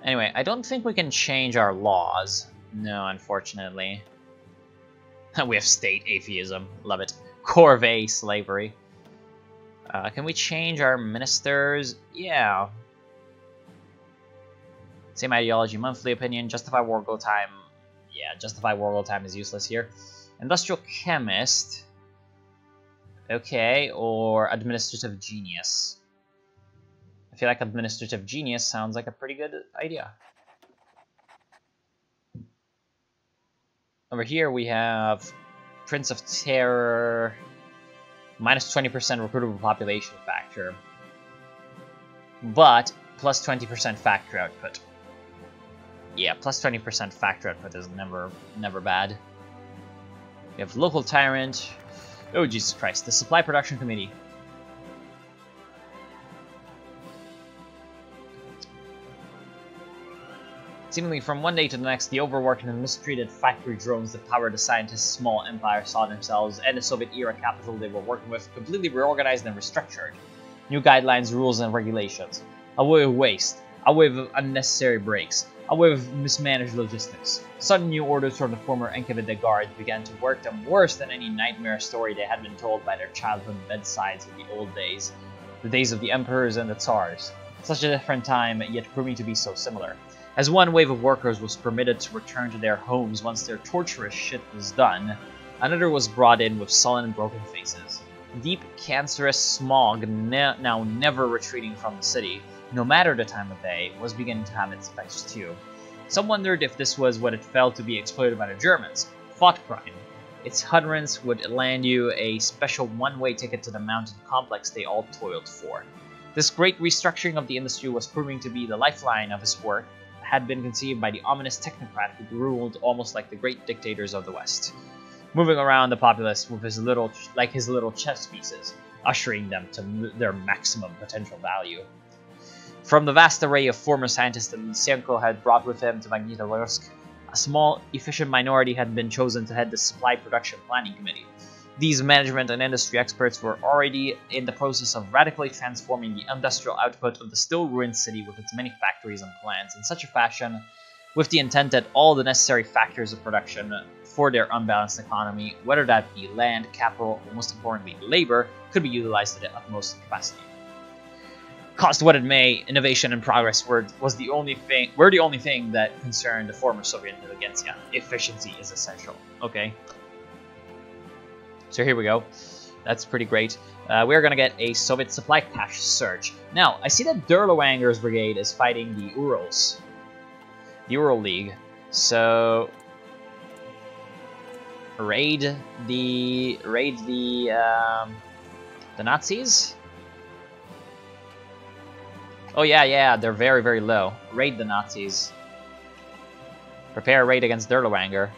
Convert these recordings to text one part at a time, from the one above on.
Anyway, I don't think we can change our laws. No, unfortunately. We have state atheism. Love it. Corvée slavery. Can we change our ministers? Yeah. Same ideology, monthly opinion, justify war goal time. Yeah, justify war goal time is useless here. Industrial chemist. Okay, or administrative genius. I feel like administrative genius sounds like a pretty good idea. Over here we have Prince of Terror, minus 20% recruitable population factor, but plus 20% factory output. Yeah, plus 20% factory output is never bad. We have local tyrant. Oh Jesus Christ! The Supply Production Committee. Seemingly from one day to the next, the overworked and mistreated factory drones that powered the scientists' small empire saw themselves and the Soviet-era capital they were working with completely reorganized and restructured. New guidelines, rules, and regulations. A wave of waste. A wave of unnecessary breaks. A wave of mismanaged logistics. Sudden new orders from the former NKVD guards began to work them worse than any nightmare story they had been told by their childhood bedsides in the old days. The days of the emperors and the tsars. Such a different time, yet proving to be so similar. As one wave of workers was permitted to return to their homes once their torturous shit was done, another was brought in with sullen and broken faces. Deep, cancerous smog, now never retreating from the city, no matter the time of day, was beginning to have its effects too. Some wondered if this was what it felt to be exploited by the Germans, thought crime. Its utterance would land you a special one-way ticket to the mountain complex they all toiled for. This great restructuring of the industry was proving to be the lifeline of his work, had been conceived by the ominous technocrat who ruled almost like the great dictators of the West, moving around the populace with his little chess pieces, ushering them to their maximum potential value. From the vast array of former scientists that Lysenko had brought with him to Magnitogorsk, a small, efficient minority had been chosen to head the Supply Production Planning Committee. These management and industry experts were already in the process of radically transforming the industrial output of the still ruined city with its many factories and plants in such a fashion, with the intent that all the necessary factors of production for their unbalanced economy, whether that be land, capital, or most importantly labor, could be utilized to the utmost capacity. Cost what it may, innovation and progress were the only thing that concerned the former Soviet intelligentsia. Efficiency is essential. Okay. So here we go. That's pretty great. We're going to get a Soviet supply cache search. Now, I see that Derlewanger's brigade is fighting the Urals. The Ural League. So, raid the Nazis? Oh yeah, they're very, very low. Raid the Nazis. Prepare a raid against Derlewanger.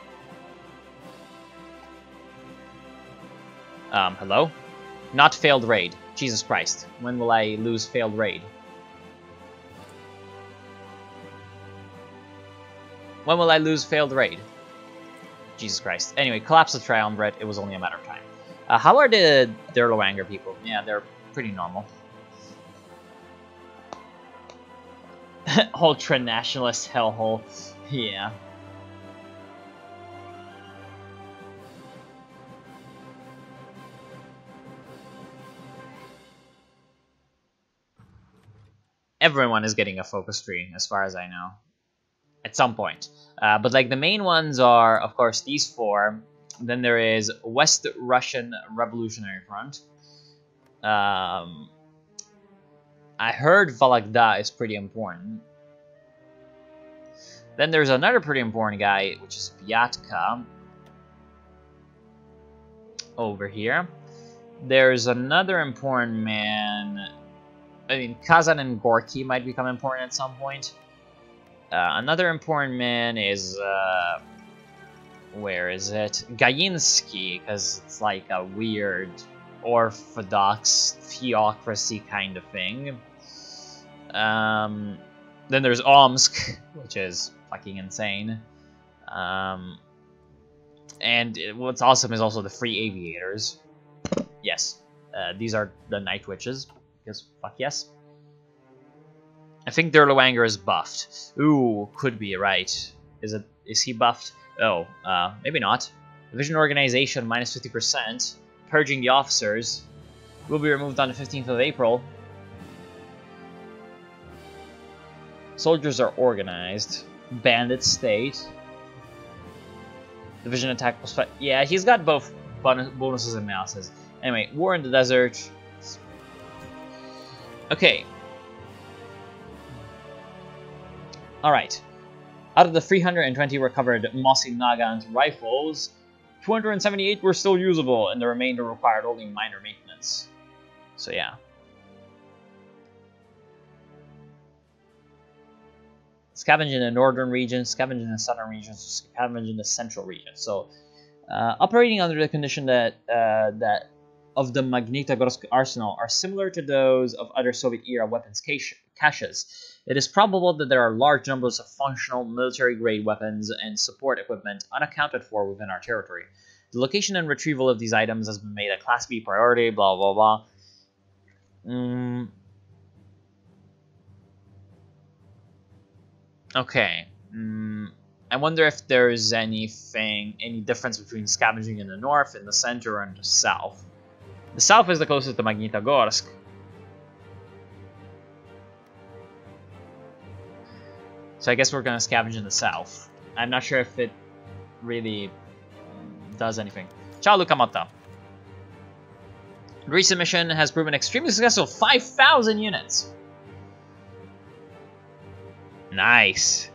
Hello? Not failed raid. Jesus Christ. When will I lose failed raid? When will I lose failed raid? Jesus Christ. Anyway, collapse of Triumvirate. It was only a matter of time. How are the Derlewanger people? Yeah, they're pretty normal. Ultra-nationalist hellhole. Yeah. Everyone is getting a focus tree, as far as I know. At some point. But like the main ones are, of course, these four. Then there is West Russian Revolutionary Front. I heard Vologda is pretty important. Then there's another pretty important guy, which is Vyatka. Over here. There's another important man. I mean, Kazan and Gorky might become important at some point. Another important man is, where is it? Gayinsky, because it's like a weird orthodox theocracy kind of thing. Then there's Omsk, which is fucking insane. And what's awesome is also the Free Aviators. Yes, these are the Night Witches. Because fuck yes. I think Durlawanger is buffed. Ooh, could be, right. Is he buffed? Oh, maybe not. Division organization, minus 50%. Purging the officers. Will be removed on the 15th of April. Soldiers are organized. Bandit state. Division attack plus 5. Yeah, he's got both bonuses and minuses. Anyway, war in the desert. Okay. Alright. Out of the 320 recovered Mossy Nagant rifles, 278 were still usable, and the remainder required only minor maintenance. So yeah. Scavenge in the northern region, scavenge in the southern region, scavenge in the central region. So, operating under the condition that of the Magnitogorsk arsenal are similar to those of other Soviet-era weapons caches. It is probable that there are large numbers of functional military-grade weapons and support equipment unaccounted for within our territory. The location and retrieval of these items has been made a Class B priority, blah blah blah. Okay. I wonder if there's any difference between scavenging in the north, in the center, and the south. The south is the closest to Magnitogorsk. So I guess we're gonna scavenge in the south. I'm not sure if it really does anything. Ciao, Lucamotta. The recent mission has proven extremely successful. 5,000 units. Nice.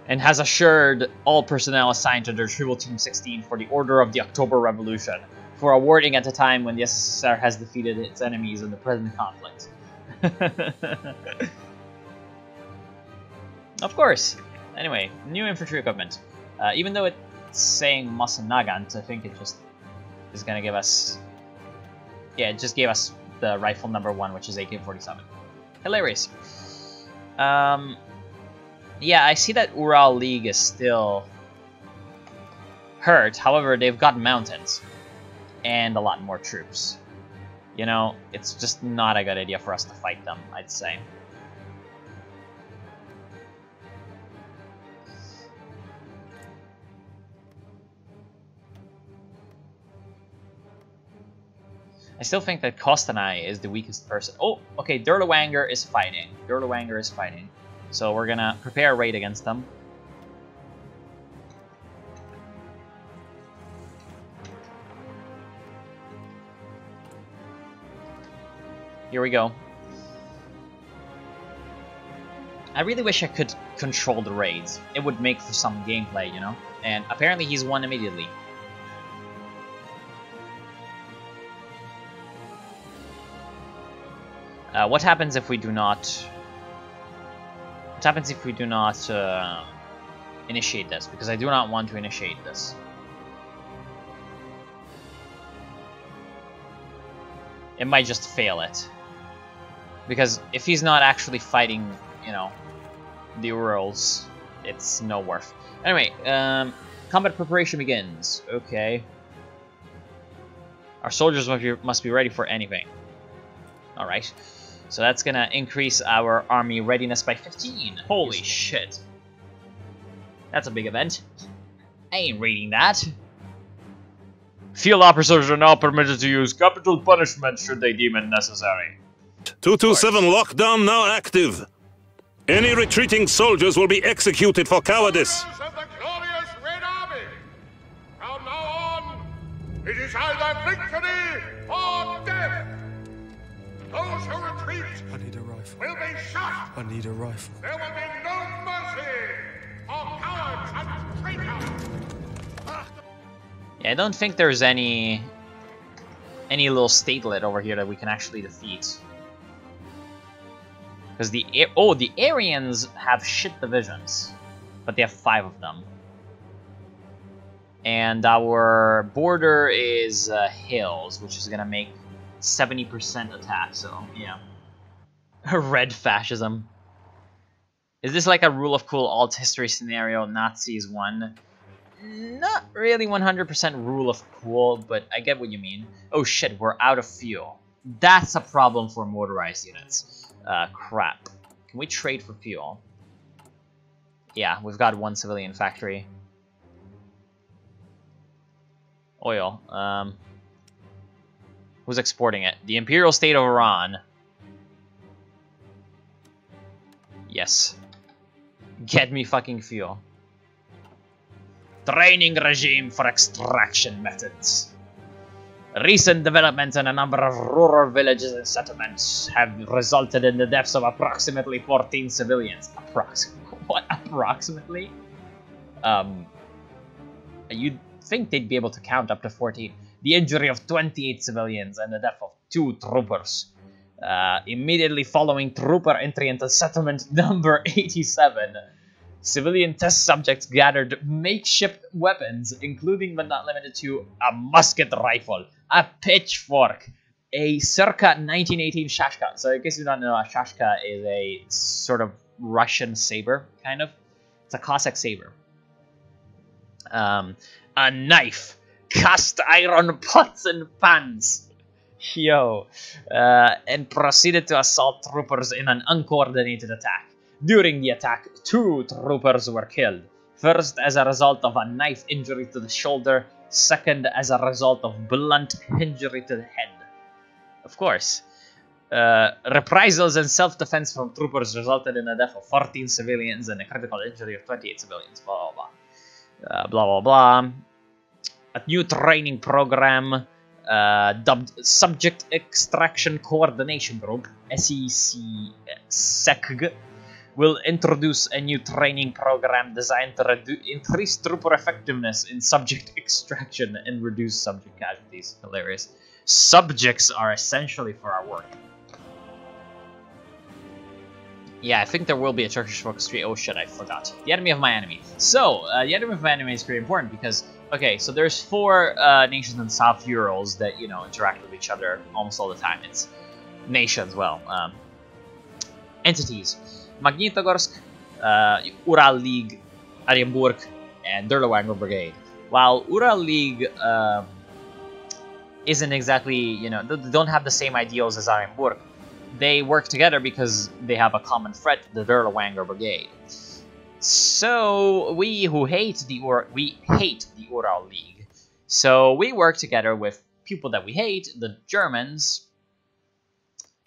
And has assured all personnel assigned to the Retrieval Team 16 for the Order of the October Revolution for awarding at a time when the SSSR has defeated its enemies in the present conflict. Of course. Anyway, new infantry equipment. Even though it's saying Mosinagant, I think it just is gonna give us... Yeah, it just gave us the rifle number 1, which is AK-47. Hilarious. Yeah, I see that Ural League is still hurt. However, they've got mountains and a lot more troops. You know, it's just not a good idea for us to fight them, I'd say. I still think that Kostanai is the weakest person. Oh, okay, Durlawanger is fighting. Durlawanger is fighting. So we're gonna prepare a raid against them. Here we go. I really wish I could control the raids. It would make for some gameplay, you know? And apparently he's won immediately. What happens if we do not... What happens if we do not initiate this? Because I do not want to initiate this. It might just fail it. Because if he's not actually fighting, you know, the Urals, it's no worth. Anyway, combat preparation begins. Okay. Our soldiers must be ready for anything. Alright. So that's gonna increase our army readiness by 15. Holy shit. That's a big event. I ain't reading that. Field officers are now permitted to use capital punishment should they deem it necessary. 227 lockdown now active. Any retreating soldiers will be executed for cowardice. Of the glorious Red Army. From now on, it is either victory or death. Those who retreat I need a rifle. will be shot. I need a rifle. There will be no mercy for cowards and traitors. Yeah, I don't think there's any little statelet over here that we can actually defeat. Because the Aryans have shit divisions, but they have 5 of them. And our border is hills, which is gonna make 70% attack, so yeah. Red fascism. Is this like a rule of cool alt history scenario? Nazis won. Not really 100% rule of cool, but I get what you mean. Oh shit, we're out of fuel. That's a problem for motorized units. Crap. Can we trade for fuel? Yeah, we've got one civilian factory. Oil. Who's exporting it? The Imperial State of Iran. Yes. Get me fucking fuel. Training regime for extraction methods. Recent developments in a number of rural villages and settlements have resulted in the deaths of approximately 14 civilians. What? Approximately? You'd think they'd be able to count up to 14. The injury of 28 civilians and the death of 2 troopers. Immediately following trooper entry into settlement number 87, civilian test subjects gathered makeshift weapons, including but not limited to a musket rifle, a pitchfork, a circa 1918 shashka. So in case you don't know, a shashka is a sort of Russian saber, kind of. It's a Cossack saber. A knife, cast iron pots and pans. Yo. And proceeded to assault troopers in an uncoordinated attack. During the attack, 2 troopers were killed. First as a result of a knife injury to the shoulder, second as a result of blunt injury to the head. Of course. Reprisals and self-defense from troopers resulted in the death of 14 civilians and a critical injury of 28 civilians. Blah, blah, blah. Blah, blah, blah. A new training program dubbed Subject Extraction Coordination Group, SEC, will introduce a new training program designed to increase trooper effectiveness in subject extraction and reduce subject casualties. Hilarious. Subjects are essentially for our work. Yeah, I think there will be a Turkish focus tree. Oh shit, I forgot. The enemy of my enemy. So, the enemy of my enemy is pretty important because, okay, so there's 4 nations in South Urals that, you know, interact with each other almost all the time. It's nations, well, entities. Magnitogorsk, Ural League, Arienburg, and Durlawanger Brigade. While Ural League isn't exactly, you know, they don't have the same ideals as Arienburg, they work together because they have a common threat, the Durlawanger Brigade. So we hate the Ural League. So we work together with people that we hate, the Germans,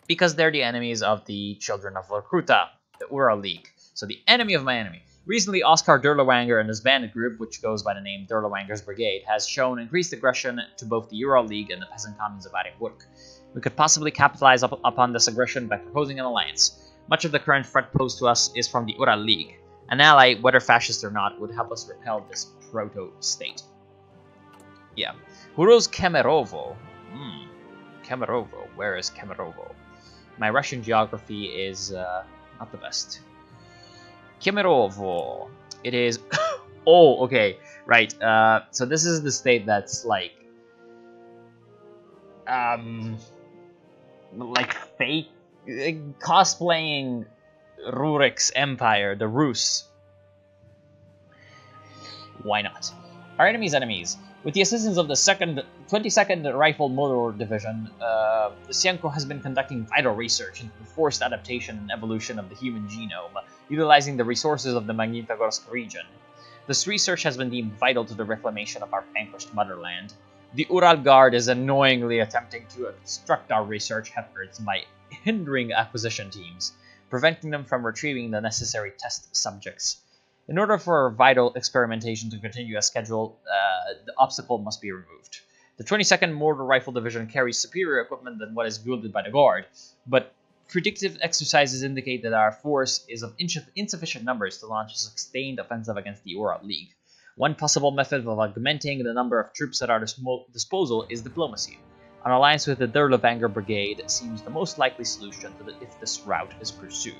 because they're the enemies of the children of Vorkuta, the Ural League. So the enemy of my enemy. Recently, Oskar Durlawanger and his bandit group, which goes by the name Durlawanger's Brigade, has shown increased aggression to both the Ural League and the peasant communes of Arienburg. We could possibly capitalize upon this aggression by proposing an alliance. Much of the current threat posed to us is from the Ural League. An ally, whether fascist or not, would help us repel this proto-state. Yeah. Who rules Kemerovo? Kemerovo. Where is Kemerovo? My Russian geography is not the best. Kemerovo. It is... oh, okay. Right. So this is the state that's like fake cosplaying Rurik's empire, the Rus. Why not? Our enemy's enemies. With the assistance of the 22nd Rifle Motor Division, the Sienko has been conducting vital research into the forced adaptation and evolution of the human genome, utilizing the resources of the Magnitogorsk region. This research has been deemed vital to the reclamation of our vanquished motherland. The Ural Guard is annoyingly attempting to obstruct our research efforts by hindering acquisition teams, preventing them from retrieving the necessary test subjects. In order for vital experimentation to continue as scheduled, the obstacle must be removed. The 22nd Motor Rifle Division carries superior equipment than what is wielded by the Guard, but predictive exercises indicate that our force is of insufficient numbers to launch a sustained offensive against the Ural League. One possible method of augmenting the number of troops at our disposal is diplomacy. An alliance with the Durlawanger Brigade seems the most likely solution if this route is pursued.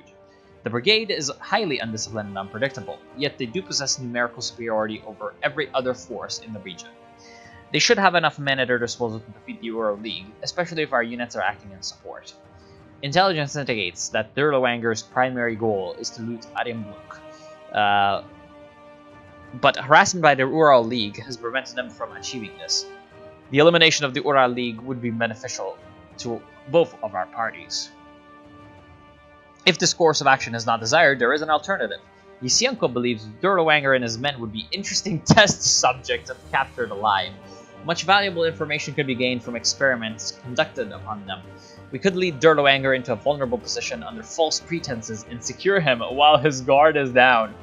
The brigade is highly undisciplined and unpredictable, yet they do possess numerical superiority over every other force in the region. They should have enough men at their disposal to defeat the Ural League, especially if our units are acting in support. Intelligence indicates that Durlawanger's primary goal is to loot Arienburg, but harassment by the Ural League has prevented them from achieving this. The elimination of the Ural League would be beneficial to both of our parties. If this course of action is not desired, there is an alternative. Ysienko believes Durlawanger and his men would be interesting test subjects if captured alive. Much valuable information could be gained from experiments conducted upon them. We could lead Durlawanger into a vulnerable position under false pretenses and secure him while his guard is down.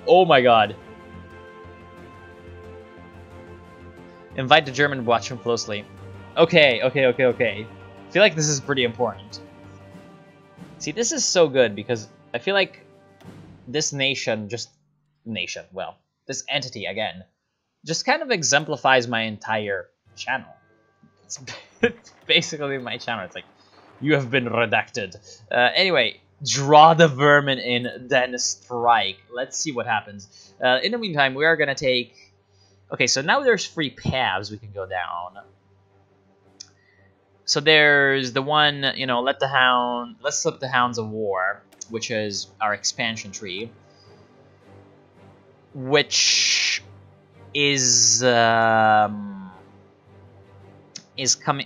Oh my god. Invite the German, watch him closely. Okay. I feel like this is pretty important. See, this is so good because I feel like this this entity, again, just kind of exemplifies my entire channel. It's basically my channel. It's like, you have been redacted. Anyway, draw the vermin in, then strike. Let's see what happens. In the meantime, we are going to take... Okay, so now there's 3 paths we can go down. So there's the one, you know, let's slip the Hounds of War, which is our expansion tree, which is coming.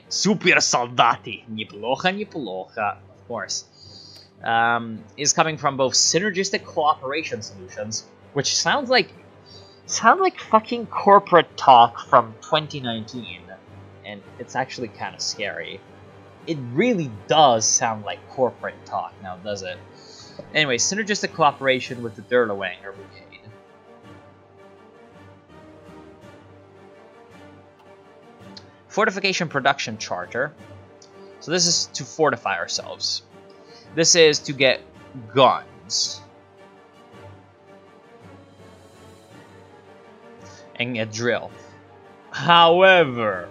Super Soldati, неплохо, of course. Is coming from both synergistic cooperation solutions, which sound like fucking corporate talk from 2019. And it's actually kind of scary. It really does sound like corporate talk now, does it? Anyway, synergistic cooperation with the Durlawanger Brigade. Fortification Production Charter. So this is to fortify ourselves. This is to get guns. And get drill. However,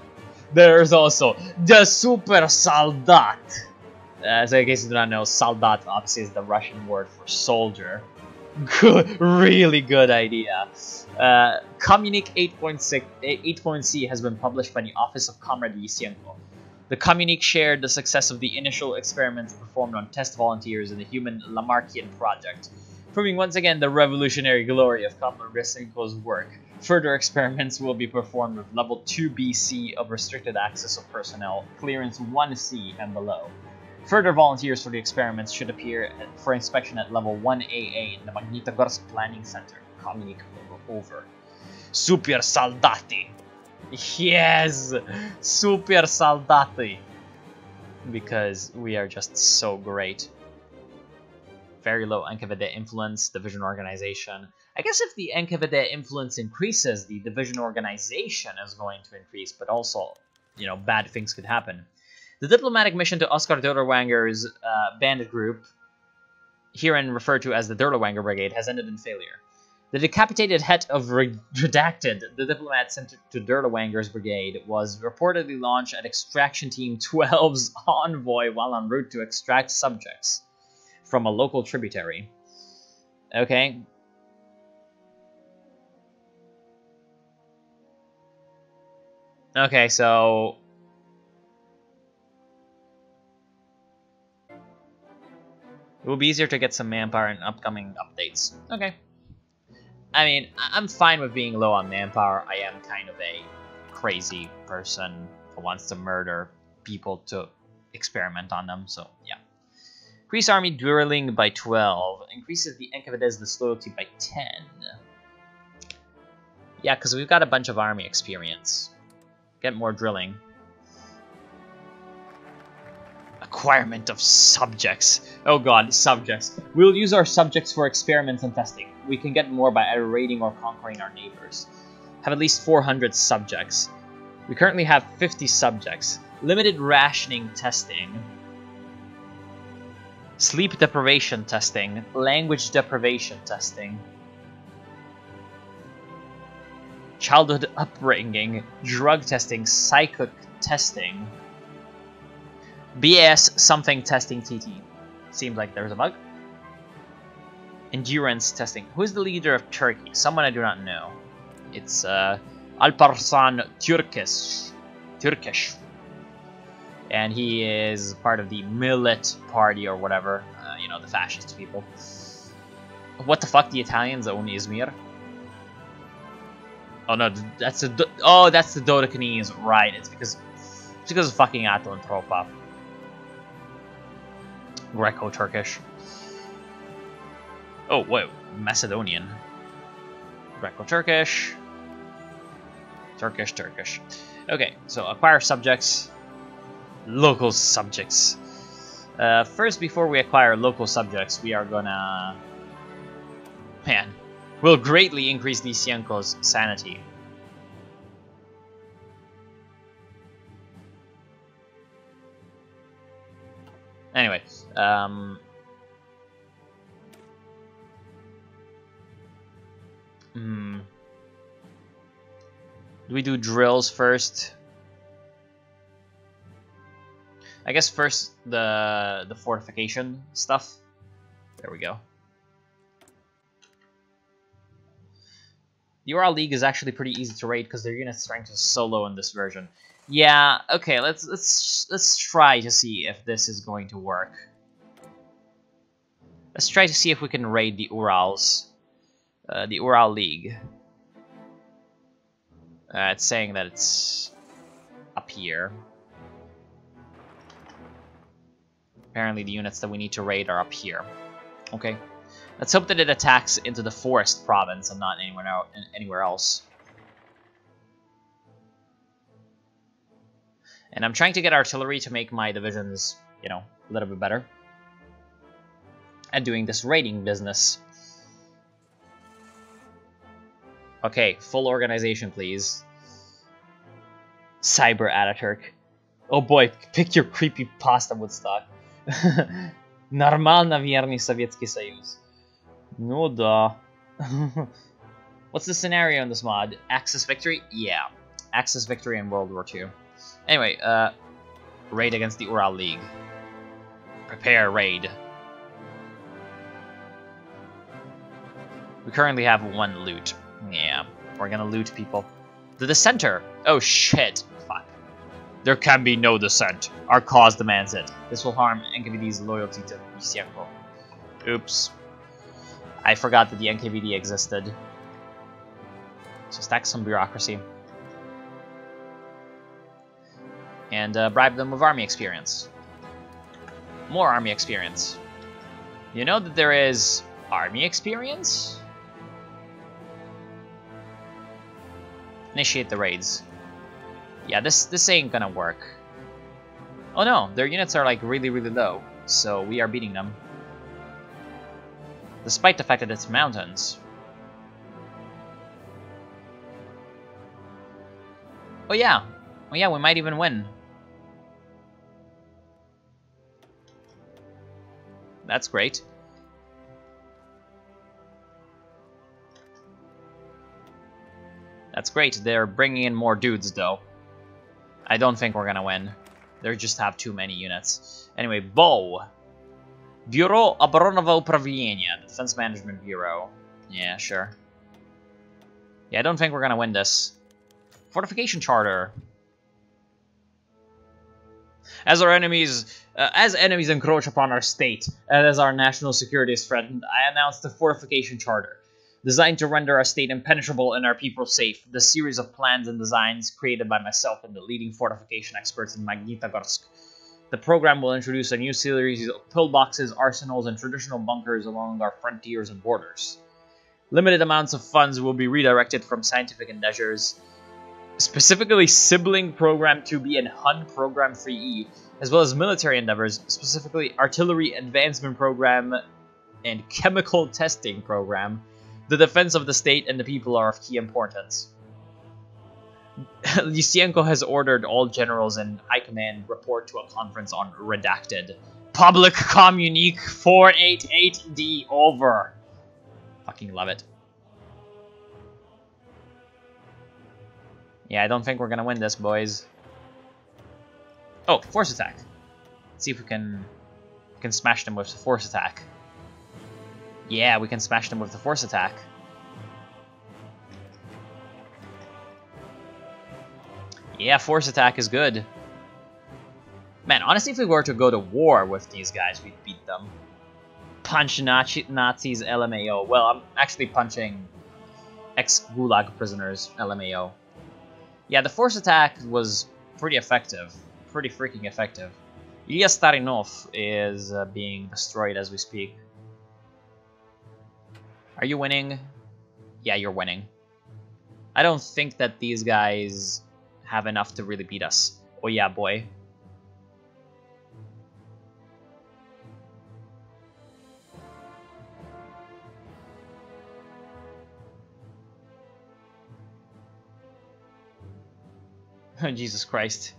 there's also the Super Soldat. So in case you do not know, Soldat obviously is the Russian word for soldier. Good, really good idea. Communique 8.C has been published by the Office of Comrade Ysienko. The Communique shared the success of the initial experiments performed on test volunteers in the human Lamarckian project, proving once again the revolutionary glory of Comrade Ysienko's work. Further experiments will be performed with level 2BC of restricted access of personnel, clearance 1C and below. Further volunteers for the experiments should appear for inspection at level 1AA in the Magnitogorsk Planning Center. Communique over. Super Soldati! Yes! Super Soldati! Because we are just so great. Very low NKVD influence, division organization. I guess if the NKVD influence increases, the division organization is going to increase, but also, you know, bad things could happen. The diplomatic mission to Oskar Durlawanger's bandit group, herein referred to as the Durlawanger Brigade, has ended in failure. The decapitated head of Redacted, the diplomat sent to Durlawanger's brigade, was reportedly launched at Extraction Team 12's envoy while en route to extract subjects from a local tributary. Okay. Okay, so... it will be easier to get some manpower in upcoming updates. Okay. I mean, I'm fine with being low on manpower. I am kind of a crazy person who wants to murder people to experiment on them, so yeah. Increase army drilling by 12. Increases the NKVD's disloyalty by 10. Yeah, because we've got a bunch of army experience. Get more drilling. Acquirement of Subjects. Oh god, subjects. We'll use our subjects for experiments and testing. We can get more by either raiding or conquering our neighbors. Have at least 400 subjects. We currently have 50 subjects. Limited rationing testing. Sleep deprivation testing. Language deprivation testing. Childhood upbringing. Drug testing. Psychic testing. BS something testing TT. Seems like there's a bug. Endurance testing. Who's the leader of Turkey? Someone I do not know. It's Alparslan Turkish. And he is part of the Millet Party or whatever. You know, the fascist people. What the fuck? The Italians own Izmir? Oh no, that's the that's the Dodecanese, right? It's because of fucking Atal and Tropop. Greco-Turkish. Oh, wait, Macedonian. Greco-Turkish. Turkish. Okay, so acquire subjects. Local subjects. First, before we acquire local subjects, we are gonna... Man, we'll greatly increase Lysienko's sanity. Anyway, do we do drills first? I guess first the fortification stuff. There we go. The Ural League is actually pretty easy to raid because their unit strength is so low in this version. Yeah, okay, let's try to see if this is going to work. Let's try to see if we can raid the Urals. The Ural League. It's saying that it's up here. Apparently the units that we need to raid are up here. Okay. Let's hope that it attacks into the forest province and not anywhere else. And I'm trying to get artillery to make my divisions, you know, a little bit better at doing this raiding business. Okay, full organization, please. Cyber Ataturk. Oh boy, pick your creepy pasta Woodstock. Нормально, верный Советский Союз. Ну да. What's the scenario in this mod? Axis victory? Yeah. Axis victory in World War II. Anyway, raid against the Ural League. Prepare raid. We currently have one loot. Yeah, we're gonna loot people. The dissenter! Oh shit. Fuck. There can be no dissent. Our cause demands it. This will harm NKVD's loyalty to Lysienko. Oops. I forgot that the NKVD existed. So stack some bureaucracy. And bribe them with army experience. More army experience. You know that there is army experience? Initiate the raids. Yeah, this ain't gonna work. Oh no, their units are like really low, so we are beating them. Despite the fact that it's mountains. Oh yeah, we might even win. That's great. That's great. They're bringing in more dudes, though. I don't think we're gonna win. They just have too many units. Anyway, Bow. Bureau Оборонного Управления. Defense Management Bureau. Yeah, sure. Yeah, I don't think we're gonna win this. Fortification Charter. As enemies encroach upon our state, and as our national security is threatened, I announce the Fortification Charter. Designed to render our state impenetrable and our people safe, the series of plans and designs created by myself and the leading fortification experts in Magnitogorsk. The program will introduce a new series of pillboxes, arsenals, and traditional bunkers along our frontiers and borders. Limited amounts of funds will be redirected from scientific endeavors, specifically Sibling Program 2B and Hun Program 3E, as well as military endeavors, specifically Artillery Advancement Program and Chemical Testing Program. The defense of the state and the people are of key importance. Lysienko has ordered all generals and high command report to a conference on redacted. Public Communique 488D over. Fucking love it. Yeah, I don't think we're gonna win this, boys. Oh, force attack. Let's see if we can smash them with the force attack. Yeah, we can smash them with the force attack. Yeah, force attack is good. Man, honestly, if we were to go to war with these guys, we'd beat them. Punch Nazis LMAO. Well, I'm actually punching ex-Gulag prisoners LMAO. Yeah, the force attack was pretty effective. Pretty freaking effective. Ilya Starinov is being destroyed as we speak. Are you winning? Yeah, you're winning. I don't think that these guys have enough to really beat us. Oh yeah, boy. Jesus Christ.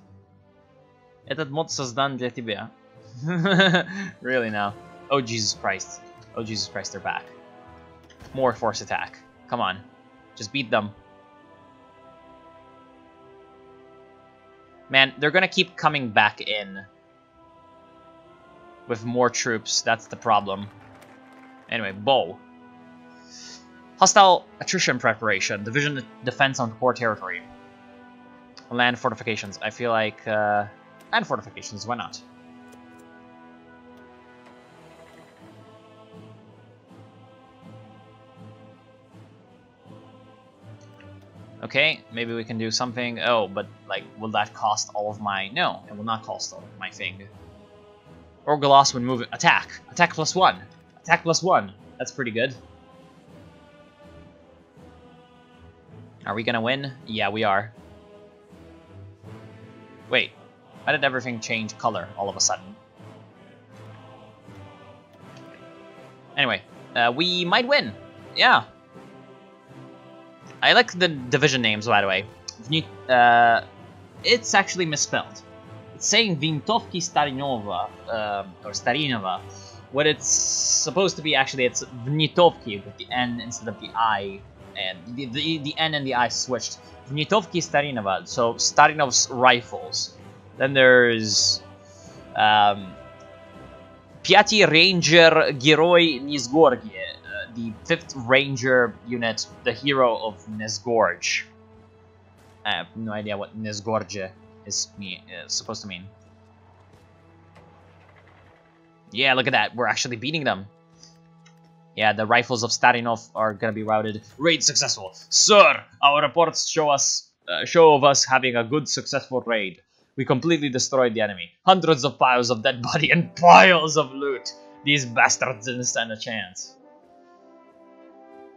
Этот мод создан для тебя. Really now? Oh Jesus Christ. Oh Jesus Christ, they're back. More force attack. Come on. Just beat them. Man, they're gonna keep coming back in. With more troops, that's the problem. Anyway, bow. Hostile attrition preparation. Division defense on core territory. Land fortifications. I feel like, land fortifications, why not? Okay, maybe we can do something. Oh, but, like, will that cost all of my... No, it will not cost all of my thing. Orgolos would move... Attack! Attack +1! Attack +1! That's pretty good. Are we gonna win? Yeah, we are. Wait, why did everything change color all of a sudden? Anyway, we might win. Yeah. I like the division names, by the way. It's actually misspelled. It's saying Vintovki Starinova, or Starinova. What it's supposed to be, actually, it's Vnitovki with the N instead of the I. And the N and the I switched. Vnitovki Starinova, so Starinov's rifles. Then there's Piati Ranger Geroi Nizgorgie, the 5th Ranger unit, the hero of Nizgorge. I have no idea what Nizgorje is supposed to mean. Yeah, look at that. We're actually beating them. Yeah, the rifles of Starinov are gonna be routed. Raid successful. Sir, our reports show of us having a good, successful raid. We completely destroyed the enemy. Hundreds of piles of dead body and piles of loot. These bastards didn't stand a chance.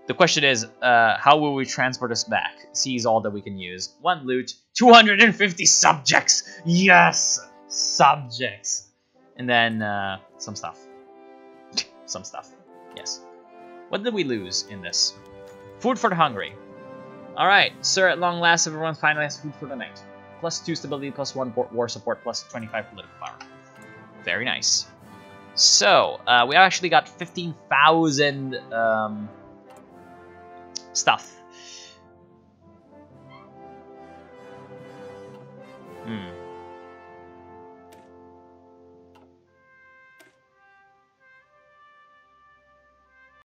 The question is, how will we transport us back? Seize all that we can use. 1 loot, 250 subjects! Yes! Subjects! And then, some stuff. Some stuff. Yes. What did we lose in this? Food for the hungry. Alright, sir, at long last, everyone finally has food for the night. +2 stability, +1 war support, +25 political power. Very nice. So, we actually got 15,000 stuff.